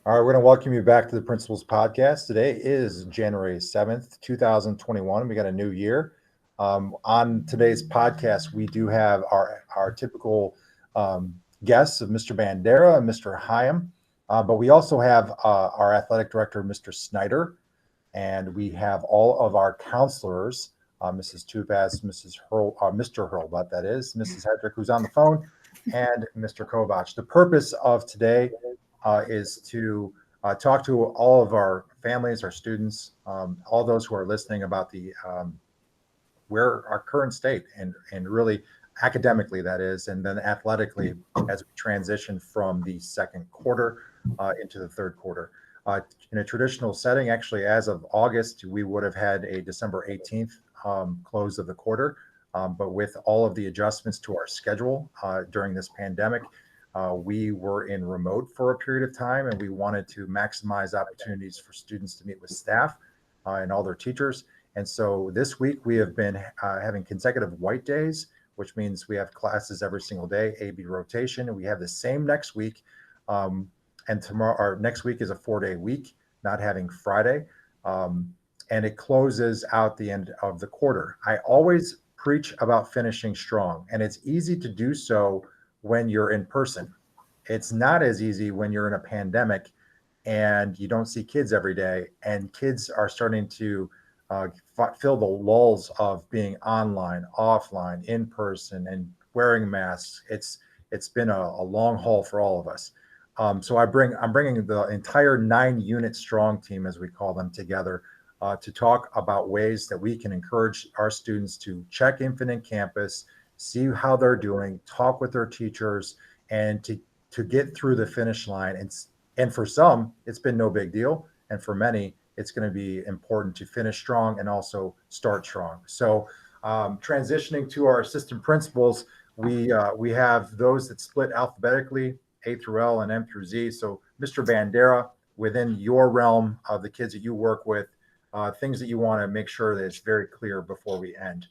All right, we're going to welcome you back to the Principals Podcast. Today is January 7th, 2021. We got a new year. On today's podcast, we do have our typical guests of Mr. Bandera and Mr. Hyam, but we also have our athletic director, Mr. Snyder, and we have all of our counselors, Mrs. Tubas, Mr. Hurlbutt, that is, Mrs. Hedrick, who's on the phone, and Mr. Kovach. The purpose of today is to talk to all of our families, our students, all those who are listening about the where our current state and really academically that is, and then athletically as we transition from the second quarter into the third quarter. In a traditional setting, actually, as of August, we would have had a December 18th close of the quarter. But with all of the adjustments to our schedule during this pandemic, we were in remote for a period of time, and we wanted to maximize opportunities for students to meet with staff and all their teachers. And so this week we have been having consecutive white days, which means we have classes every single day, A/B rotation, and we have the same next week. And tomorrow, our next week is a 4-day week, not having Friday. And it closes out the end of the quarter. I always preach about finishing strong, and it's easy to do so when you're in person. It's not as easy when you're in a pandemic and you don't see kids every day, and kids are starting to fill the lulls of being online, offline, in person, and wearing masks. It's been a long haul for all of us. So I'm bringing the entire 9-unit strong team, as we call them, together to talk about ways that we can encourage our students to check Infinite Campus, see how they're doing, talk with their teachers, and to get through the finish line. And for some, it's been no big deal, and for many, it's going to be important to finish strong and also start strong. So transitioning to our assistant principals, we have those that split alphabetically, A through L and M through Z. So Mr. Bandera, within your realm of the kids that you work with, things that you want to make sure that it's very clear before we end.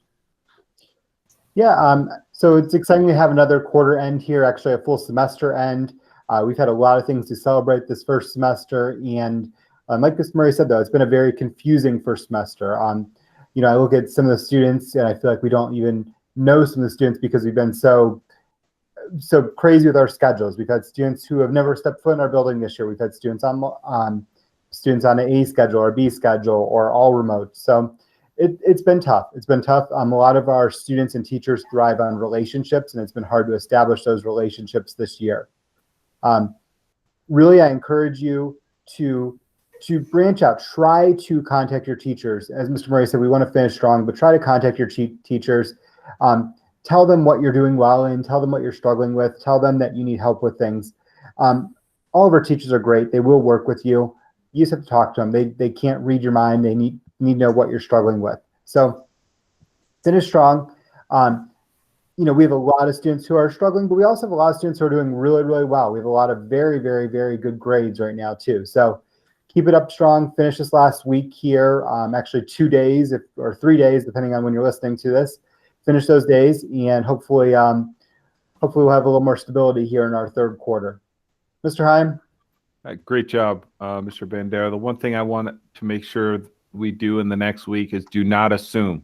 Yeah, so it's exciting to have another quarter end here, actually a full semester end. We've had a lot of things to celebrate this first semester, and like Mr. Murray said, though, it's been a very confusing first semester. I look at some of the students, and I feel like we don't even know some of the students because we've been so crazy with our schedules. We've had students who have never stepped foot in our building this year. We've had students on an A schedule or B schedule or all remote. So it's been tough. It's been tough. A lot of our students and teachers thrive on relationships, and it's been hard to establish those relationships this year. Really, I encourage you to branch out. Try to contact your teachers. As Mr. Murray said, we want to finish strong, but try to contact your teachers. Tell them what you're doing well and tell them what you're struggling with. Tell them that you need help with things. All of our teachers are great. They will work with you. You just have to talk to them. They can't read your mind. They need to know what you're struggling with. So finish strong. We have a lot of students who are struggling, but we also have a lot of students who are doing really, really well. We have a lot of very, very, very good grades right now too. So keep it up strong. Finish this last week here. Actually 2 days or 3 days, depending on when you're listening to this. Finish those days, and hopefully we'll have a little more stability here in our third quarter. Mr. Hyam? Great job, Mr. Bandera. The one thing I want to make sure we do in the next week is do not assume.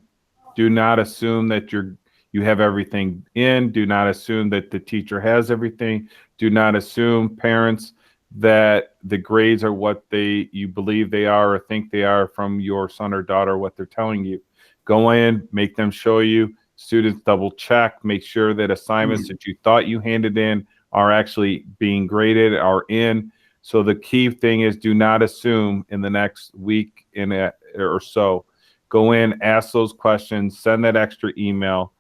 Do not assume that you have everything in. Do not assume that the teacher has everything. Do not assume, parents, that the grades are what you believe they are or think they are from your son or daughter, what they're telling you. Go in, make them show you. Students double check, make sure that assignments that you thought you handed in are actually being graded, are in. So the key thing is do not assume in the next week or so. Go in, ask those questions, send that extra email,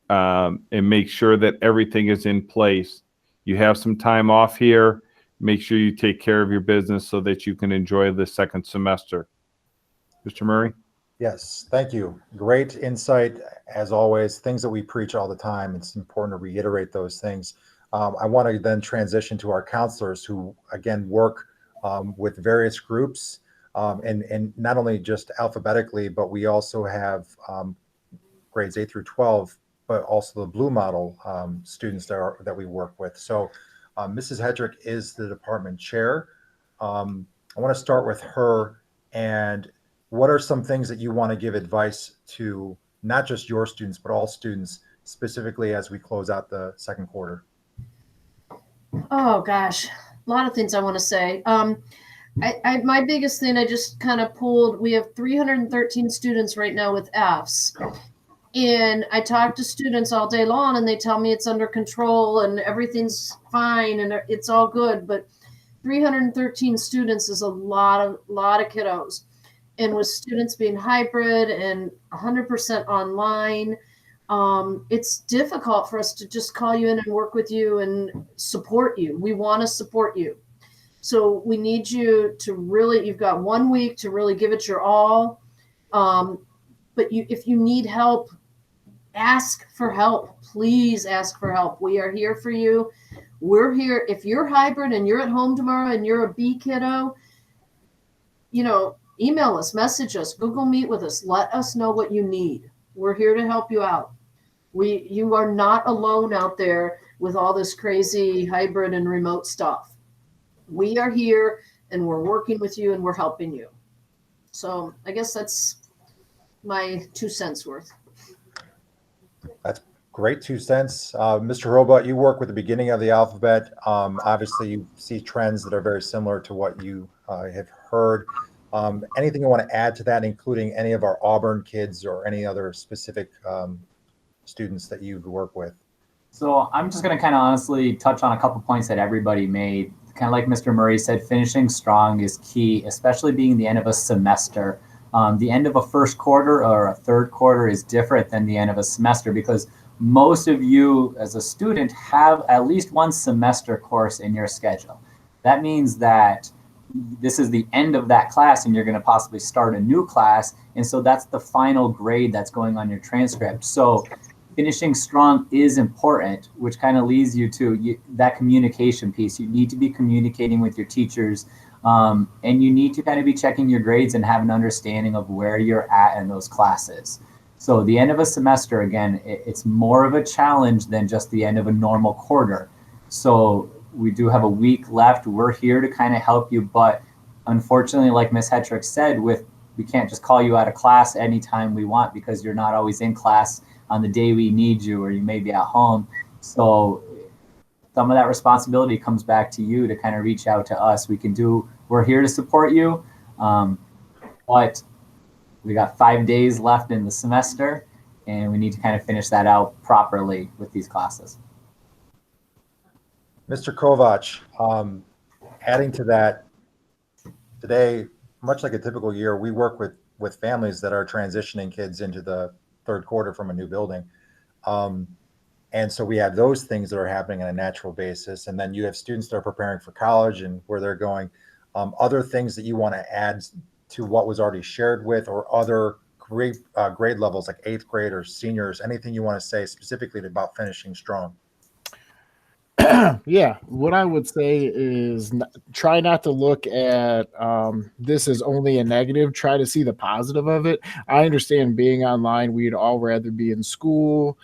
and make sure that everything is in place. You have some time off here. Make sure you take care of your business so that you can enjoy the second semester. Mr. Murray? Yes, thank you. Great insight, as always, things that we preach all the time. It's important to reiterate those things. I want to then transition to our counselors who, again, work with various groups and not only just alphabetically, but we also have grades 8 through 12, but also the Blue Model students that we work with. So Mrs. Hedrick is the department chair. I want to start with her. And what are some things that you want to give advice to not just your students, but all students, specifically as we close out the second quarter? Oh gosh, a lot of things I want to say. My biggest thing I just kind of pulled. We have 313 students right now with Fs, and I talk to students all day long, and they tell me it's under control and everything's fine and it's all good. But 313 students is a lot of kiddos, and with students being hybrid and 100% online, it's difficult for us to just call you in and work with you and support you. We want to support you. So we need you to really, you've got 1 week to really give it your all. But if you need help, ask for help. Please ask for help. We are here for you. We're here. If you're hybrid and you're at home tomorrow and you're a B kiddo, email us, message us, Google Meet with us. Let us know what you need. We're here to help you out. You are not alone out there with all this crazy hybrid and remote stuff. We are here and we're working with you and we're helping you. So I guess that's my 2 cents worth. That's great 2 cents. Mr. Robot, you work with the beginning of the alphabet. Obviously, you see trends that are very similar to what you have heard. Anything you want to add to that, including any of our Auburn kids or any other specific students that you work with? So I'm just going to kind of honestly touch on a couple points that everybody made. Kind of like Mr. Murray said, finishing strong is key, especially being the end of a semester. The end of a first quarter or a third quarter is different than the end of a semester because most of you as a student have at least one semester course in your schedule. That means that this is the end of that class and you're going to possibly start a new class. And so that's the final grade that's going on your transcript. So finishing strong is important, which kind of leads you to that communication piece. You need to be communicating with your teachers, and you need to kind of be checking your grades and have an understanding of where you're at in those classes. So the end of a semester, again, it's more of a challenge than just the end of a normal quarter. So we do have a week left. We're here to kind of help you, but unfortunately, like Ms. Hetrick said, we can't just call you out of class anytime we want because you're not always in class on the day we need you, or you may be at home. So some of that responsibility comes back to you to kind of reach out to us. We're here to support you, but we got 5 days left in the semester and we need to kind of finish that out properly with these classes. Mr. Kovac, adding to that, today, much like a typical year, we work with families that are transitioning kids into the third quarter from a new building. And so we have those things that are happening on a natural basis. And then you have students that are preparing for college and where they're going. Other things that you want to add to what was already shared with, or other grade levels like 8th grade or seniors, anything you want to say specifically about finishing strong? Yeah, what I would say is try not to look at this as only a negative. Try to see the positive of it. I understand being online, we'd all rather be in school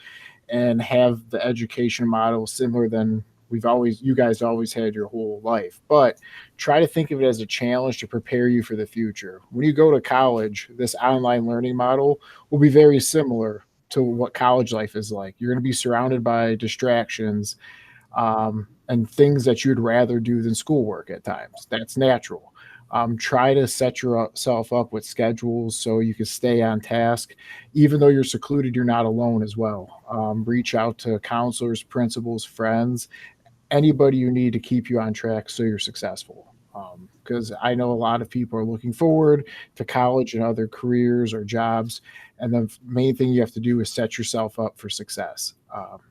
and have the education model similar than you guys always had your whole life. But try to think of it as a challenge to prepare you for the future. When you go to college, this online learning model will be very similar to what college life is like. You're going to be surrounded by distractions and things that you'd rather do than schoolwork at times. That's natural. Try to set yourself up with schedules so you can stay on task. Even though you're secluded, you're not alone as well. Reach out to counselors, principals, friends, anybody you need to keep you on track so you're successful. Because I know a lot of people are looking forward to college and other careers or jobs. And the main thing you have to do is set yourself up for success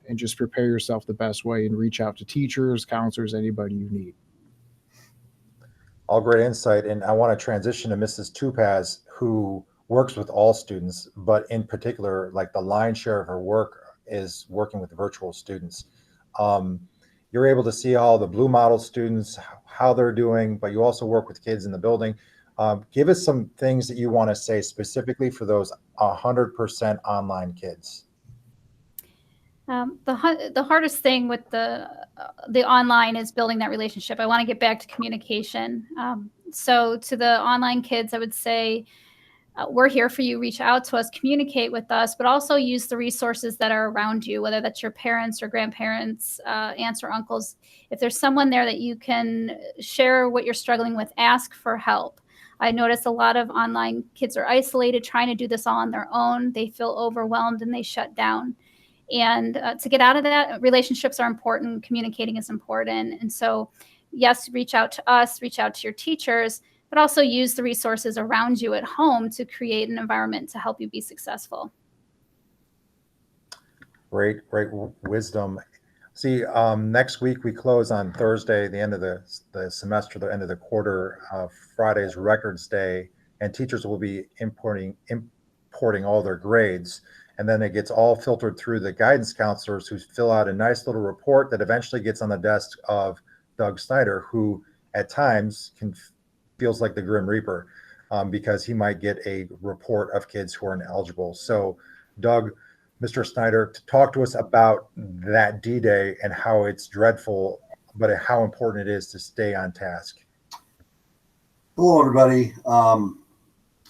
and just prepare yourself the best way and reach out to teachers, counselors, anybody you need. All great insight. And I want to transition to Mrs. Tupaz, who works with all students, but in particular, like the lion's share of her work is working with virtual students. You're able to see all the Blue Model students, how they're doing, but you also work with kids in the building. Give us some things that you want to say specifically for those 100% online kids. The hardest thing with the online is building that relationship. I want to get back to communication. So to the online kids, I would say, we're here for you. Reach out to us, communicate with us, but also use the resources that are around you, whether that's your parents or grandparents, aunts or uncles. If there's someone there that you can share what you're struggling with, ask for help. I notice a lot of online kids are isolated, trying to do this all on their own. They feel overwhelmed and they shut down. And to get out of that, relationships are important. Communicating is important. And so, yes, reach out to us, reach out to your teachers, but also use the resources around you at home to create an environment to help you be successful. Great wisdom. See, next week we close on Thursday, the end of the semester, the end of the quarter. Friday is Records Day, and teachers will be importing all their grades. And then it gets all filtered through the guidance counselors, who fill out a nice little report that eventually gets on the desk of Doug Snyder, who at times feels like the Grim Reaper, because he might get a report of kids who are ineligible. So, Doug, Mr. Snyder, to talk to us about that D-Day and how it's dreadful, but how important it is to stay on task. Hello, everybody.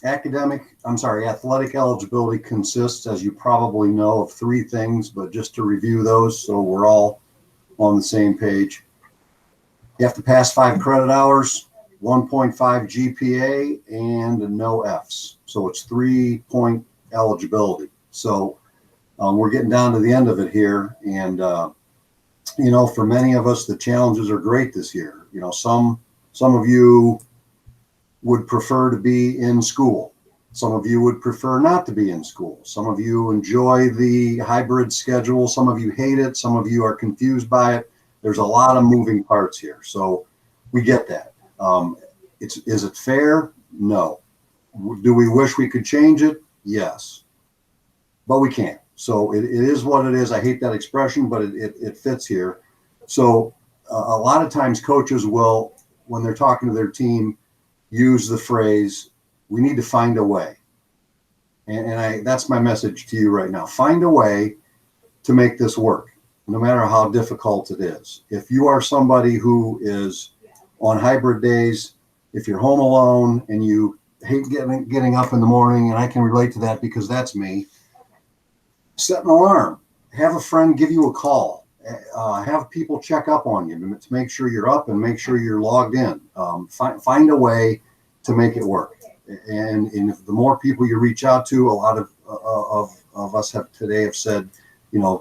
Athletic eligibility consists, as you probably know, of three things, but just to review those so we're all on the same page. You have to pass 5 credit hours, 1.5 GPA, and no Fs. So it's 3-point eligibility. So we're getting down to the end of it here. And, for many of us, the challenges are great this year. Some of you would prefer to be in school. Some of you would prefer not to be in school. Some of you enjoy the hybrid schedule. Some of you hate it. Some of you are confused by it. There's a lot of moving parts here. So we get that. Is it fair? No. Do we wish we could change it? Yes. But we can't. So it is what it is. I hate that expression, but it fits here. So a lot of times coaches will, when they're talking to their team, use the phrase, we need to find a way. And that's my message to you right now. Find a way to make this work, no matter how difficult it is. If you are somebody who is on hybrid days, if you're home alone and you hate getting up in the morning, and I can relate to that because that's me, set an alarm. Have a friend give you a call. Have people check up on you to make sure you're up and make sure you're logged in. Find a way to make it work. And if the more people you reach out to, a lot of us have said,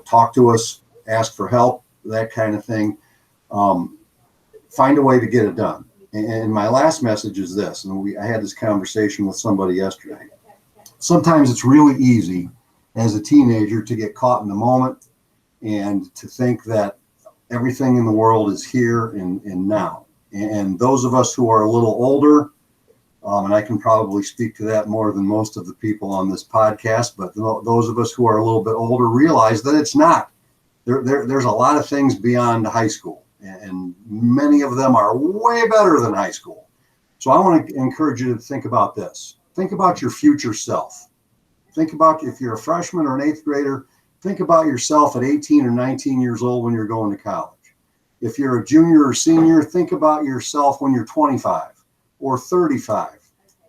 talk to us, ask for help, that kind of thing. Find a way to get it done. And my last message is this, and I had this conversation with somebody yesterday. Sometimes it's really easy as a teenager to get caught in the moment and to think that everything in the world is here and now. And those of us who are a little older, and I can probably speak to that more than most of the people on this podcast, but those of us who are a little bit older realize that it's not. There's a lot of things beyond high school, and many of them are way better than high school. So I want to encourage you to think about this. Think about your future self. Think about, if you're a freshman or an 8th grader, think about yourself at 18 or 19 years old when you're going to college. If you're a junior or senior, think about yourself when you're 25 or 35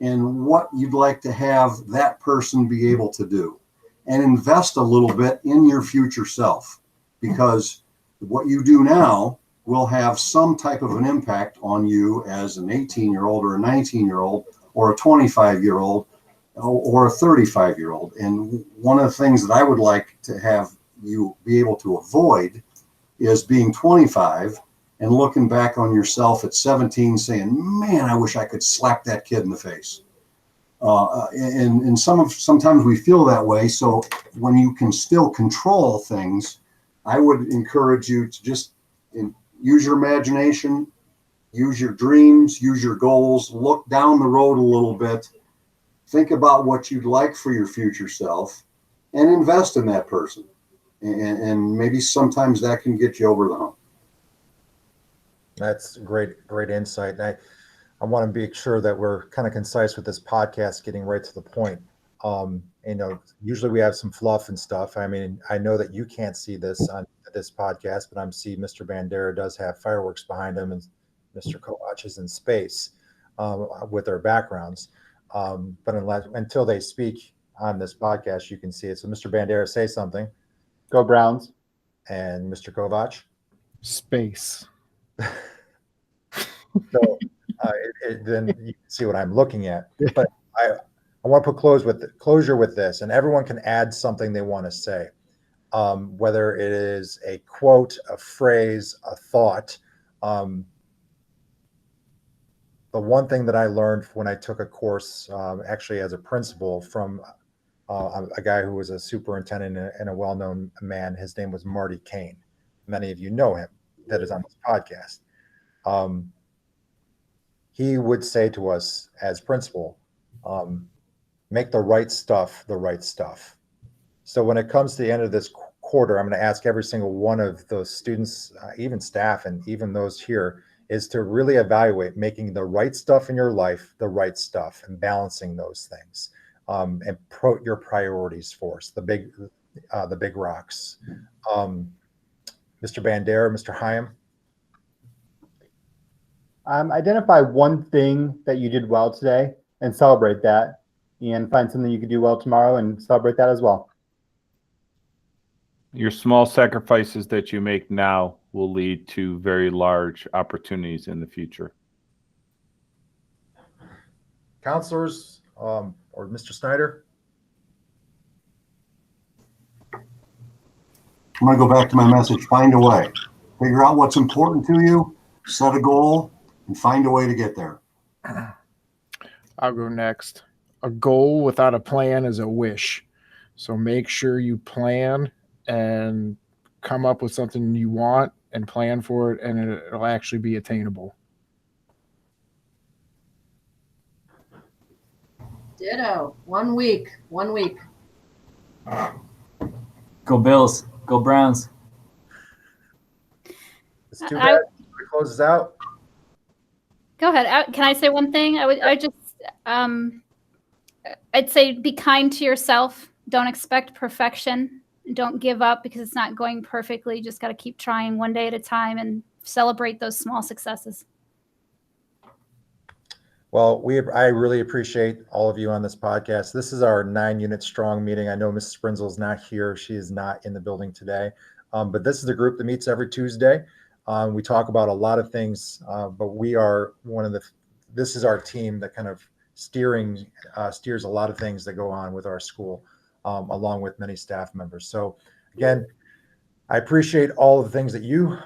and what you'd like to have that person be able to do. And invest a little bit in your future self, because what you do now will have some type of an impact on you as an 18-year-old or a 19-year-old or a 25-year-old or a 35-year-old. And one of the things that I would like to have you be able to avoid is being 25 and looking back on yourself at 17 saying, man, I wish I could slap that kid in the face. And sometimes we feel that way. So when you can still control things, I would encourage you to just use your imagination, use your dreams, use your goals, look down the road a little bit. Think about what you'd like for your future self and invest in that person. And maybe sometimes that can get you over the hump. That's great insight. And I want to make sure that we're kind of concise with this podcast, getting right to the point. Usually we have some fluff and stuff. I mean, I know that you can't see this on this podcast, but I'm seeing Mr. Bandera does have fireworks behind him, and Mr. Kovac is in space with their backgrounds. But until they speak on this podcast, you can see it. So, Mr. Bandera, say something. Go Browns. And Mr. Kovac. Space. So then you can see what I'm looking at. But I want to put closure with this, and everyone can add something they want to say, whether it is a quote, a phrase, a thought. The one thing that I learned when I took a course, actually as a principal, from a guy who was a superintendent and a well-known man, his name was Marty Kane. Many of you know him that is on this podcast. He would say to us as principal, make the right stuff the right stuff. So when it comes to the end of this quarter, I'm going to ask every single one of those students, even staff, and even those here, is to really evaluate making the right stuff in your life the right stuff, and balancing those things, and your priorities first, the big rocks. Mr. Bandera, Mr. Hyam. Identify one thing that you did well today and celebrate that, and find something you could do well tomorrow and celebrate that as well. Your small sacrifices that you make now will lead to very large opportunities in the future. Counselors, or Mr. Snyder? I'm going to go back to my message. Find a way. Figure out what's important to you, set a goal, and find a way to get there. I'll go next. A goal without a plan is a wish. So make sure you plan and come up with something you want and plan for it, and it'll actually be attainable. Ditto. 1 week. 1 week. Go Bills. Go Browns. It's too bad. It closes out. Go ahead. Can I say one thing? I'd say be kind to yourself. Don't expect perfection. Don't give up because it's not going perfectly. You just got to keep trying one day at a time and celebrate those small successes. Well, I really appreciate all of you on this podcast. This is our 9-unit strong meeting. I know Mrs. Sprinzel is not here. She is not in the building today. But this is a group that meets every Tuesday. We talk about a lot of things, but we are this is our team that kind of steers a lot of things that go on with our school, along with many staff members. So again, I appreciate all of the things that you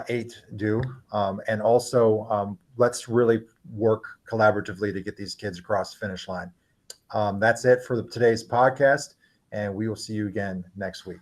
8 do. And also let's really work collaboratively to get these kids across the finish line. That's it for today's podcast, and we will see you again next week.